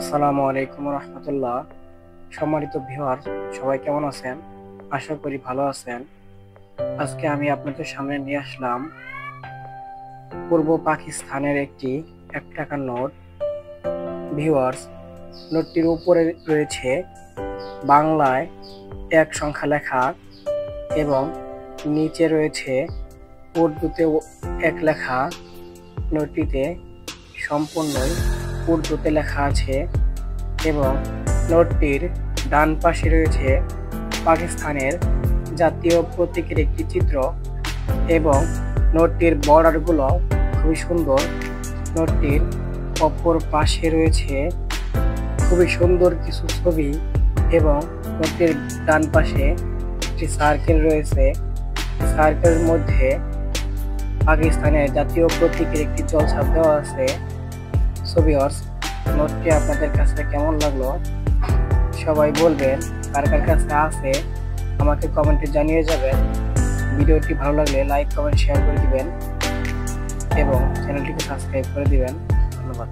আসসালামু আলাইকুম রহমতুল্লাহ। সম্মানিত ভিউয়ার, সবাই কেমন আছেন? আশা করি ভালো আছেন। আজকে আমি আপনাদের সামনে নিয়ে আসলাম পূর্ব পাকিস্তানের একটি 1 টাকার নোট। ভিউয়ার্স, নোটটির উপরে রয়েছে বাংলায় 1 সংখ্যা লেখা এবং নিচে রয়েছে উর্দুতে 1 লেখা। নোটটিতে সম্পূর্ণই উর্দুতে লেখা আছে এবং নোটটির ডান পাশে রয়েছে পাকিস্তানের জাতীয় প্রতীকের একটি চিত্র এবং নোটটির বর্ডারগুলো খুবই সুন্দর। নোটটির অপর পাশে রয়েছে খুবই সুন্দর কিছু ছবি এবং নোটটির ডান পাশে একটি সার্কেল রয়েছে। সার্কেলের মধ্যে পাকিস্তানের জাতীয় প্রতীকের একটি জলছাপ দেওয়া আছে। সো ভিউয়ার্স, নোটটি আপনাদের কাছে কেমন লাগলো সবাই বলবেন। কার কার কাছে আছে আমাকে কমেন্টে জানিয়ে যাবেন। ভিডিওটি ভালো লাগলে লাইক কমেন্ট শেয়ার করে দিবেন এবং চ্যানেলটিকে সাবস্ক্রাইব করে দিবেন। ধন্যবাদ।